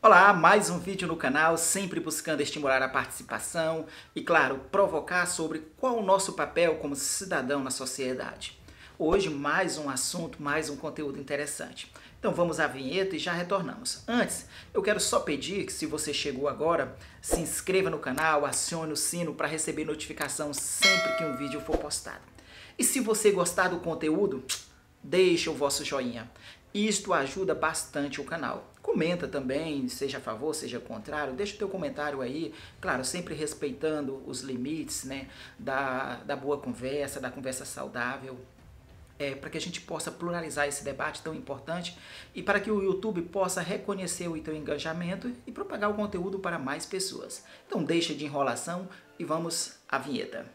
Olá, mais um vídeo no canal, sempre buscando estimular a participação e, claro, provocar sobre qual o nosso papel como cidadão na sociedade. Hoje, mais um assunto, mais um conteúdo interessante. Então vamos à vinheta e já retornamos. Antes, eu quero só pedir que, se você chegou agora, se inscreva no canal, acione o sino para receber notificação sempre que um vídeo for postado. E se você gostar do conteúdo, deixe o vosso joinha. Isto ajuda bastante o canal. Comenta também, seja a favor, seja contrário, deixa o teu comentário aí, claro, sempre respeitando os limites, né, da boa conversa, da conversa saudável, para que a gente possa pluralizar esse debate tão importante e para que o YouTube possa reconhecer o teu engajamento e propagar o conteúdo para mais pessoas. Então deixa de enrolação e vamos à vinheta.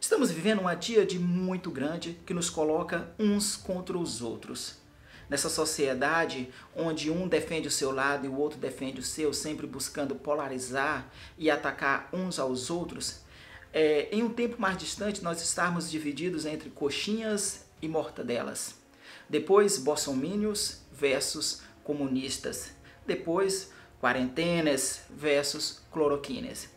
Estamos vivendo uma díade muito grande que nos coloca uns contra os outros. Nessa sociedade onde um defende o seu lado e o outro defende o seu, sempre buscando polarizar e atacar uns aos outros, em um tempo mais distante nós estamos divididos entre coxinhas e mortadelas. Depois, bolsominions versus comunistas. Depois, quarentenas versus cloroquines.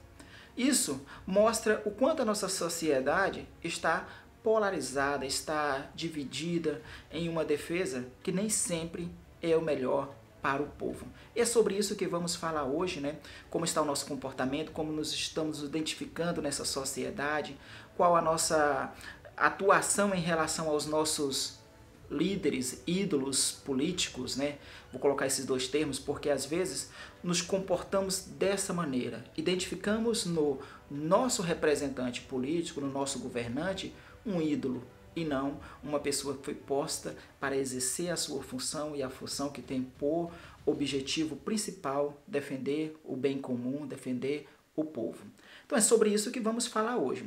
Isso mostra o quanto a nossa sociedade está polarizada, está dividida em uma defesa que nem sempre é o melhor para o povo. E é sobre isso que vamos falar hoje, né? Como está o nosso comportamento, como nos estamos identificando nessa sociedade, qual a nossa atuação em relação aos nossos líderes, ídolos políticos, né? Vou colocar esses dois termos porque às vezes nos comportamos dessa maneira. Identificamos no nosso representante político, no nosso governante, um ídolo e não uma pessoa que foi posta para exercer a sua função e a função que tem por objetivo principal defender o bem comum, defender o povo. Então é sobre isso que vamos falar hoje.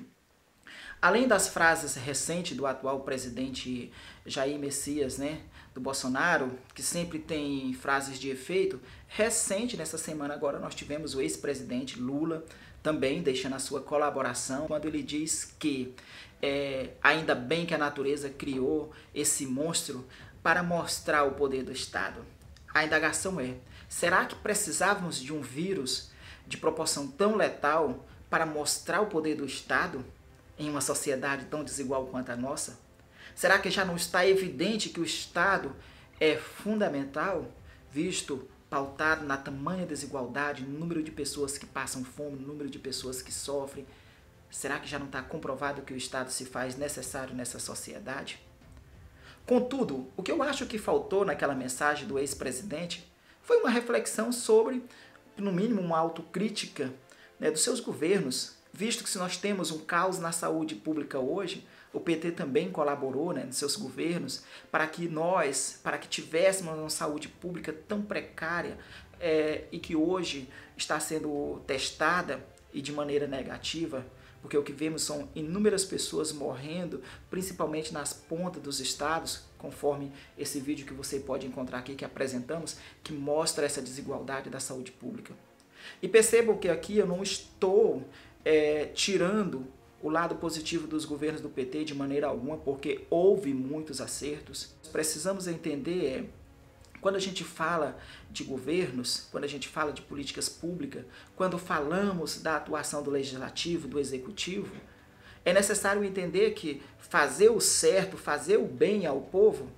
Além das frases recentes do atual presidente Jair Messias, né, do Bolsonaro, que sempre tem frases de efeito, recente nessa semana agora nós tivemos o ex-presidente Lula também deixando a sua colaboração quando ele diz que ainda bem que a natureza criou esse monstro para mostrar o poder do Estado. A indagação é, será que precisávamos de um vírus de proporção tão letal para mostrar o poder do Estado em uma sociedade tão desigual quanto a nossa? Será que já não está evidente que o Estado é fundamental, visto pautado na tamanha desigualdade, no número de pessoas que passam fome, no número de pessoas que sofrem? Será que já não está comprovado que o Estado se faz necessário nessa sociedade? Contudo, o que eu acho que faltou naquela mensagem do ex-presidente foi uma reflexão sobre, no mínimo, uma autocrítica, né, dos seus governos, visto que se nós temos um caos na saúde pública hoje, o PT também colaborou, né, nos seus governos para que tivéssemos uma saúde pública tão precária e que hoje está sendo testada e de maneira negativa, porque o que vemos são inúmeras pessoas morrendo, principalmente nas pontas dos estados, conforme esse vídeo que você pode encontrar aqui que apresentamos, que mostra essa desigualdade da saúde pública. E percebam que aqui eu não estou tirando o lado positivo dos governos do PT de maneira alguma, porque houve muitos acertos. Precisamos entender, quando a gente fala de governos, quando a gente fala de políticas públicas, quando falamos da atuação do legislativo, do executivo, é necessário entender que fazer o certo, fazer o bem ao povo,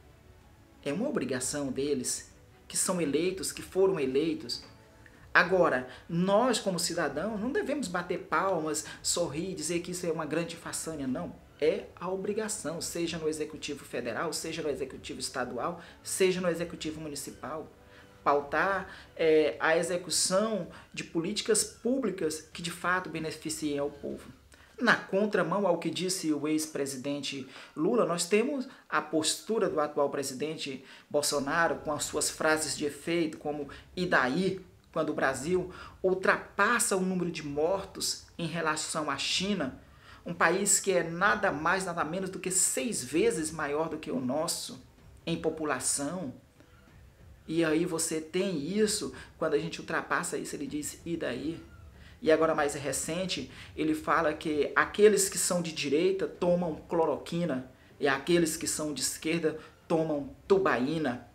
é uma obrigação deles, que são eleitos, que foram eleitos. Agora, nós como cidadãos não devemos bater palmas, sorrir, dizer que isso é uma grande façanha, não. É a obrigação, seja no Executivo Federal, seja no Executivo Estadual, seja no Executivo Municipal. Pautar a execução de políticas públicas que de fato beneficiem ao povo. Na contramão ao que disse o ex-presidente Lula, nós temos a postura do atual presidente Bolsonaro com as suas frases de efeito, como "e daí?", quando o Brasil ultrapassa o número de mortos em relação à China, um país que é nada mais, nada menos do que 6 vezes maior do que o nosso em população. E aí você tem isso, quando a gente ultrapassa isso, ele diz, e daí? E agora mais recente, ele fala que aqueles que são de direita tomam cloroquina e aqueles que são de esquerda tomam tubaína.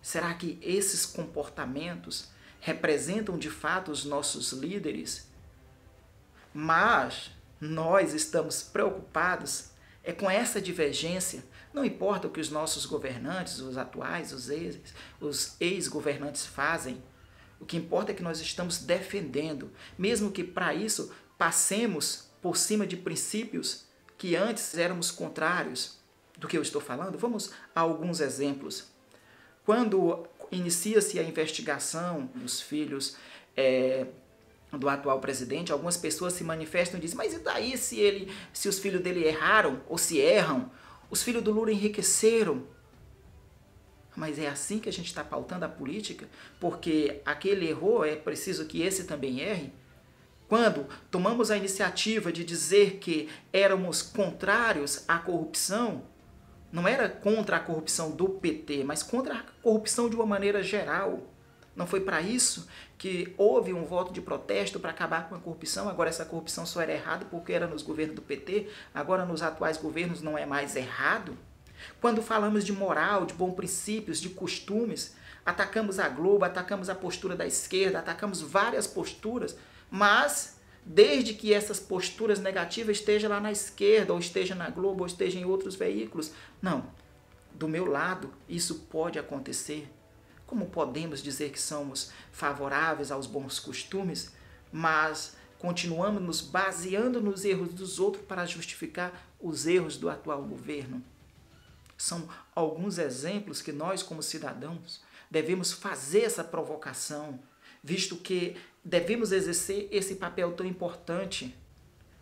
Será que esses comportamentos representam de fato os nossos líderes? Mas nós estamos preocupados com essa divergência. Não importa o que os nossos governantes, os atuais, os ex-governantes fazem. O que importa é que nós estamos defendendo, mesmo que para isso passemos por cima de princípios que antes éramos contrários. Do que eu estou falando? Vamos a alguns exemplos. Quando inicia-se a investigação dos filhos do atual presidente, algumas pessoas se manifestam e dizem, mas e daí se os filhos dele erraram ou se erram? Os filhos do Lula enriqueceram. Mas é assim que a gente está pautando a política? Porque aquele errou, é preciso que esse também erre? Quando tomamos a iniciativa de dizer que éramos contrários à corrupção, não era contra a corrupção do PT, mas contra a corrupção de uma maneira geral. Não foi para isso que houve um voto de protesto para acabar com a corrupção? Agora essa corrupção só era errada porque era nos governos do PT, agora nos atuais governos não é mais errado? Quando falamos de moral, de bons princípios, de costumes, atacamos a Globo, atacamos a postura da esquerda, atacamos várias posturas, mas desde que essas posturas negativas estejam lá na esquerda, ou esteja na Globo, ou esteja em outros veículos. Não, do meu lado isso pode acontecer. Como podemos dizer que somos favoráveis aos bons costumes, mas continuamos nos baseando nos erros dos outros para justificar os erros do atual governo? São alguns exemplos que nós, como cidadãos, devemos fazer essa provocação, visto que devemos exercer esse papel tão importante.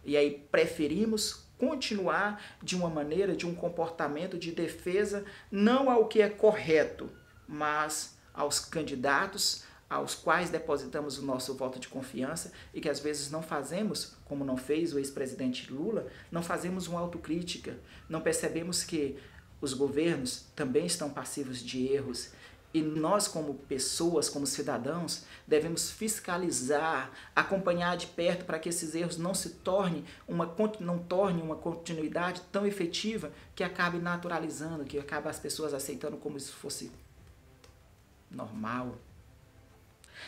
E aí preferimos continuar de uma maneira, de um comportamento de defesa, não ao que é correto, mas aos candidatos aos quais depositamos o nosso voto de confiança e que às vezes não fazemos, como não fez o ex-presidente Lula, não fazemos uma autocrítica, não percebemos que os governos também estão passivos de erros e nós, como pessoas, como cidadãos, devemos fiscalizar, acompanhar de perto para que esses erros não tornem uma continuidade tão efetiva que acabe naturalizando, que acabe as pessoas aceitando como se fosse normal.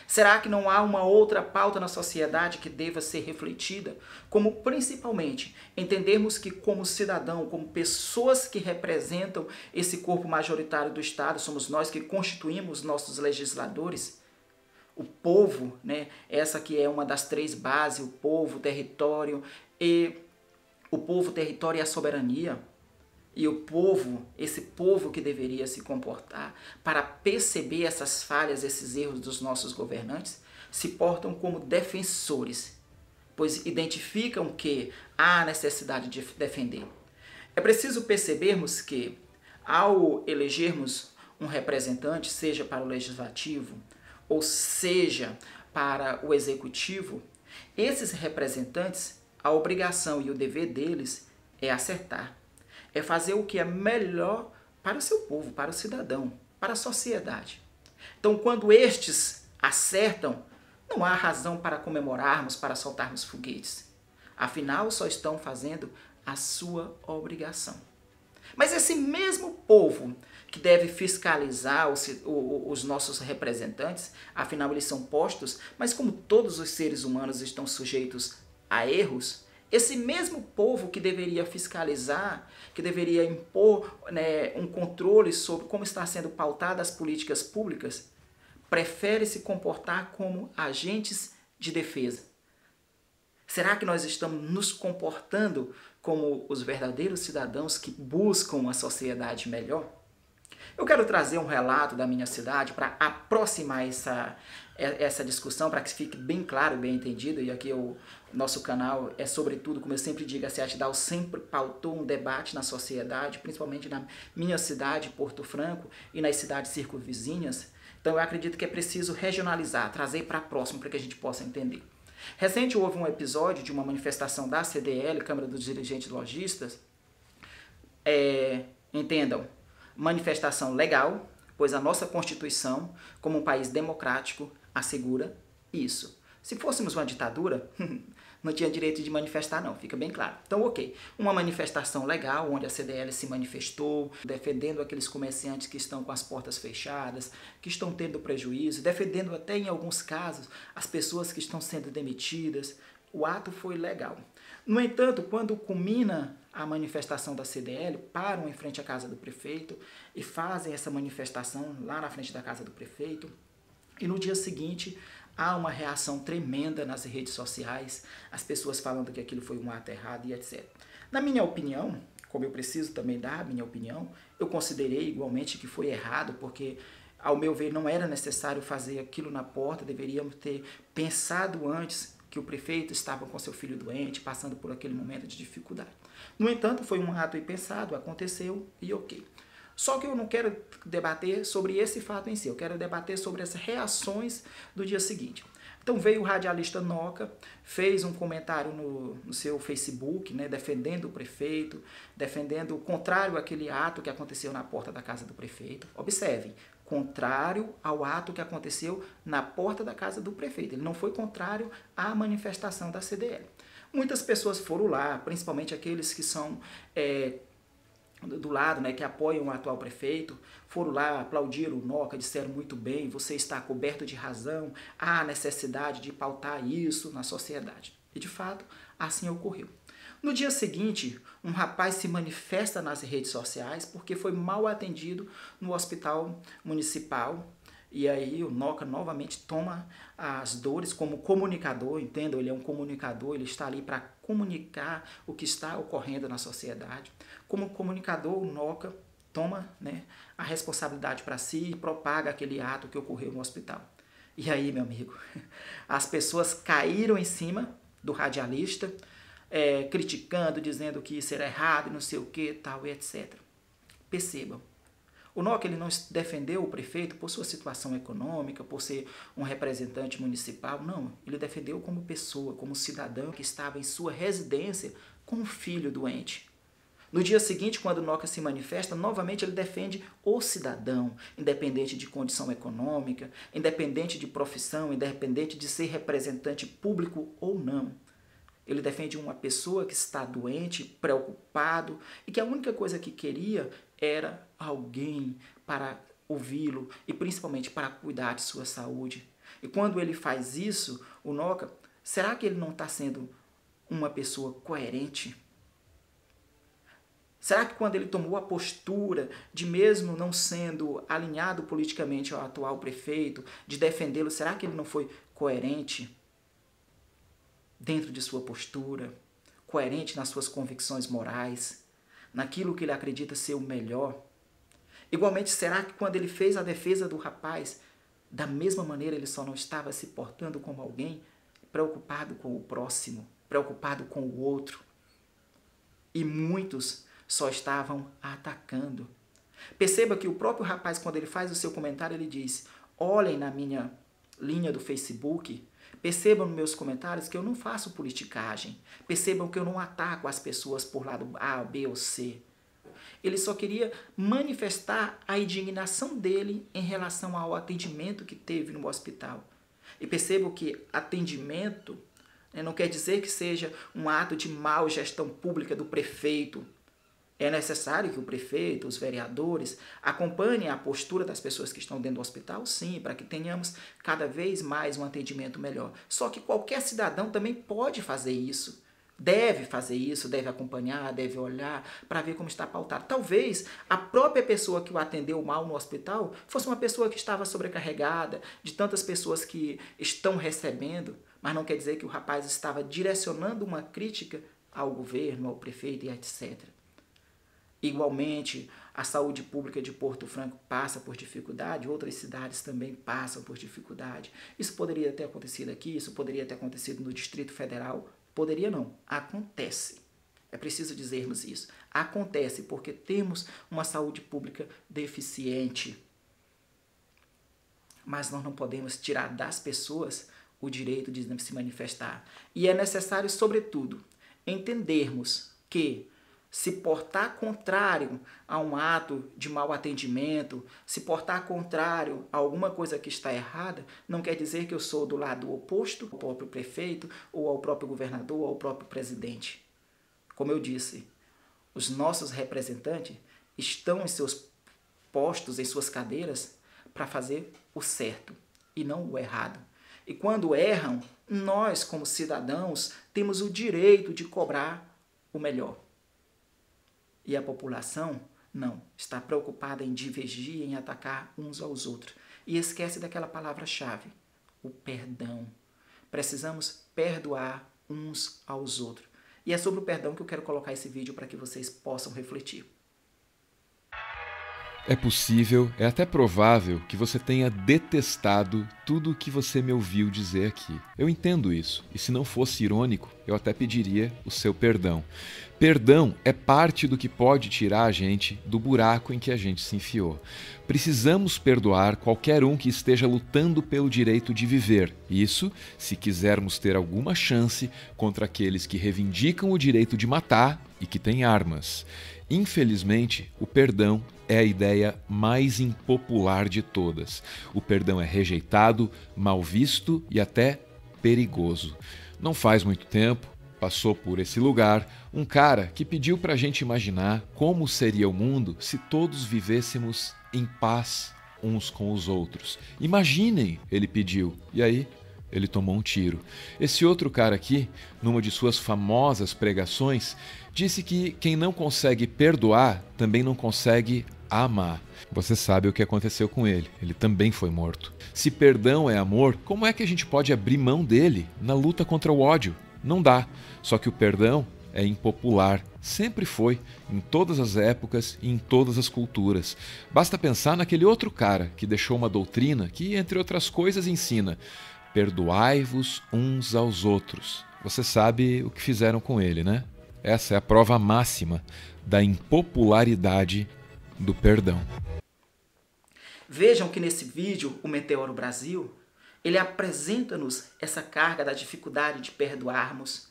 Será que não há uma outra pauta na sociedade que deva ser refletida? Como principalmente entendermos que como cidadão, como pessoas que representam esse corpo majoritário do Estado, somos nós que constituímos nossos legisladores, o povo, né? Essa que é uma das três bases, o povo, o território e a soberania. E o povo, esse povo que deveria se comportar para perceber essas falhas, esses erros dos nossos governantes, se portam como defensores, pois identificam que há necessidade de defender. É preciso percebermos que, ao elegermos um representante, seja para o legislativo ou seja para o executivo, esses representantes, a obrigação e o dever deles é acertar. É fazer o que é melhor para o seu povo, para o cidadão, para a sociedade. Então, quando estes acertam, não há razão para comemorarmos, para soltarmos foguetes. Afinal, só estão fazendo a sua obrigação. Mas esse mesmo povo que deve fiscalizar os nossos representantes, afinal eles são postos, mas como todos os seres humanos estão sujeitos a erros, esse mesmo povo que deveria fiscalizar, que deveria impor, né, um controle sobre como está sendo pautadas as políticas públicas, prefere se comportar como agentes de defesa. Será que nós estamos nos comportando como os verdadeiros cidadãos que buscam uma sociedade melhor? Eu quero trazer um relato da minha cidade para aproximar essa discussão, para que fique bem claro, bem entendido. E aqui o nosso canal é sobretudo, como eu sempre digo, a Seat Dal sempre pautou um debate na sociedade, principalmente na minha cidade, Porto Franco, e nas cidades circunvizinhas. Então eu acredito que é preciso regionalizar, trazer para próximo, para que a gente possa entender. Recente houve um episódio de uma manifestação da CDL, Câmara dos Dirigentes Lojistas. Entendam, manifestação legal, pois a nossa Constituição, como um país democrático, assegura isso. Se fôssemos uma ditadura, não tinha direito de manifestar não, fica bem claro. Então, ok, uma manifestação legal, onde a CDL se manifestou, defendendo aqueles comerciantes que estão com as portas fechadas, que estão tendo prejuízo, defendendo até em alguns casos as pessoas que estão sendo demitidas. O ato foi legal. No entanto, quando culmina a manifestação da CDL, param em frente à casa do prefeito e fazem essa manifestação lá na frente da casa do prefeito, e no dia seguinte há uma reação tremenda nas redes sociais, as pessoas falando que aquilo foi um ato errado e etc. Na minha opinião, como eu preciso também dar a minha opinião, eu considerei igualmente que foi errado, porque ao meu ver não era necessário fazer aquilo na porta, deveríamos ter pensado antes que o prefeito estava com seu filho doente, passando por aquele momento de dificuldade. No entanto, foi um ato impensado, aconteceu e ok. Só que eu não quero debater sobre esse fato em si, eu quero debater sobre as reações do dia seguinte. Então veio o radialista Noca, fez um comentário no seu Facebook, né, defendendo o prefeito, defendendo o contrário àquele ato que aconteceu na porta da casa do prefeito. Observem, contrário ao ato que aconteceu na porta da casa do prefeito. Ele não foi contrário à manifestação da CDL. Muitas pessoas foram lá, principalmente aqueles que são do lado, né, que apoiam o atual prefeito, foram lá, aplaudiram o Noca, disseram muito bem, você está coberto de razão, há necessidade de pautar isso na sociedade. E de fato, assim ocorreu. No dia seguinte, um rapaz se manifesta nas redes sociais porque foi mal atendido no hospital municipal. E aí o Noca novamente toma as dores como comunicador, entendam? Ele é um comunicador, ele está ali para comunicar o que está ocorrendo na sociedade. Como comunicador, o Noca toma, né, a responsabilidade para si e propaga aquele ato que ocorreu no hospital. E aí, meu amigo, as pessoas caíram em cima do radialista, criticando, dizendo que isso era errado, não sei o que, tal e etc. Percebam. O Noca ele não defendeu o prefeito por sua situação econômica, por ser um representante municipal, não. Ele defendeu como pessoa, como cidadão que estava em sua residência com um filho doente. No dia seguinte, quando o Noca se manifesta, novamente ele defende o cidadão, independente de condição econômica, independente de profissão, independente de ser representante público ou não. Ele defende uma pessoa que está doente, preocupado e que a única coisa que queria era alguém para ouvi-lo e principalmente para cuidar de sua saúde. E quando ele faz isso, o Noca, será que ele não está sendo uma pessoa coerente? Será que quando ele tomou a postura de mesmo não sendo alinhado politicamente ao atual prefeito, de defendê-lo, será que ele não foi coerente dentro de sua postura, coerente nas suas convicções morais, naquilo que ele acredita ser o melhor? Igualmente, será que quando ele fez a defesa do rapaz, da mesma maneira ele só não estava se portando como alguém preocupado com o próximo, preocupado com o outro? E muitos só estavam atacando. Perceba que o próprio rapaz, quando ele faz o seu comentário, ele diz: olhem na minha linha do Facebook, percebam nos meus comentários que eu não faço politicagem, percebam que eu não ataco as pessoas por lado A, B ou C. Ele só queria manifestar a indignação dele em relação ao atendimento que teve no hospital. E percebam que atendimento não quer dizer que seja um ato de mal gestão pública do prefeito. É necessário que o prefeito, os vereadores, acompanhem a postura das pessoas que estão dentro do hospital, sim, para que tenhamos cada vez mais um atendimento melhor. Só que qualquer cidadão também pode fazer isso. Deve fazer isso, deve acompanhar, deve olhar para ver como está pautado. Talvez a própria pessoa que o atendeu mal no hospital fosse uma pessoa que estava sobrecarregada, de tantas pessoas que estão recebendo, mas não quer dizer que o rapaz estava direcionando uma crítica ao governo, ao prefeito e etc. Igualmente, a saúde pública de Porto Franco passa por dificuldade, outras cidades também passam por dificuldade. Isso poderia ter acontecido aqui, isso poderia ter acontecido no Distrito Federal. Poderia não, acontece. É preciso dizermos isso. Acontece porque temos uma saúde pública deficiente. Mas nós não podemos tirar das pessoas o direito de se manifestar. E é necessário, sobretudo, entendermos que se portar contrário a um ato de mau atendimento, se portar contrário a alguma coisa que está errada, não quer dizer que eu sou do lado oposto ao próprio prefeito, ou ao próprio governador, ou ao próprio presidente. Como eu disse, os nossos representantes estão em seus postos, em suas cadeiras, para fazer o certo e não o errado. E quando erram, nós, como cidadãos, temos o direito de cobrar o melhor. E a população, não, está preocupada em divergir, em atacar uns aos outros. E esquece daquela palavra-chave, o perdão. Precisamos perdoar uns aos outros. E é sobre o perdão que eu quero colocar esse vídeo para que vocês possam refletir. É possível, é até provável que você tenha detestado tudo o que você me ouviu dizer aqui. Eu entendo isso, e se não fosse irônico, eu até pediria o seu perdão. Perdão é parte do que pode tirar a gente do buraco em que a gente se enfiou. Precisamos perdoar qualquer um que esteja lutando pelo direito de viver. Isso, se quisermos ter alguma chance contra aqueles que reivindicam o direito de matar e que têm armas. Infelizmente, o perdão é a ideia mais impopular de todas. O perdão é rejeitado, mal visto e até perigoso. Não faz muito tempo, passou por esse lugar um cara que pediu para a gente imaginar como seria o mundo se todos vivêssemos em paz uns com os outros. Imaginem, ele pediu. E aí, ele tomou um tiro. Esse outro cara aqui, numa de suas famosas pregações, disse que quem não consegue perdoar também não consegue amar. Você sabe o que aconteceu com ele. Ele também foi morto. Se perdão é amor, como é que a gente pode abrir mão dele na luta contra o ódio? Não dá. Só que o perdão é impopular. Sempre foi, em todas as épocas e em todas as culturas. Basta pensar naquele outro cara que deixou uma doutrina que, entre outras coisas, ensina: perdoai-vos uns aos outros. Você sabe o que fizeram com ele, né? Essa é a prova máxima da impopularidade do perdão. Vejam que nesse vídeo, o Meteoro Brasil, ele apresenta-nos essa carga da dificuldade de perdoarmos,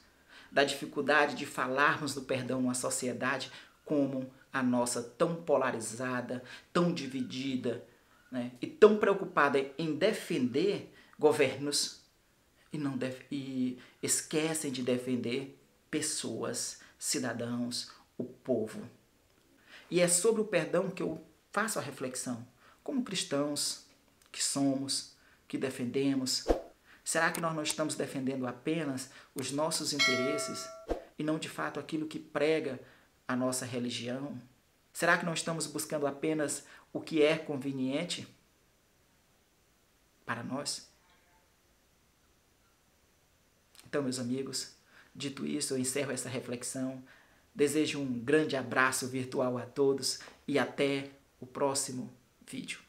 da dificuldade de falarmos do perdão numa sociedade como a nossa, tão polarizada, tão dividida, né? E tão preocupada em defender governos e esquecem de defender pessoas, cidadãos, o povo. E é sobre o perdão que eu faço a reflexão. Como cristãos que somos, que defendemos, será que nós não estamos defendendo apenas os nossos interesses e não de fato aquilo que prega a nossa religião? Será que não estamos buscando apenas o que é conveniente para nós? Então, meus amigos, dito isso, eu encerro essa reflexão. Desejo um grande abraço virtual a todos e até o próximo vídeo.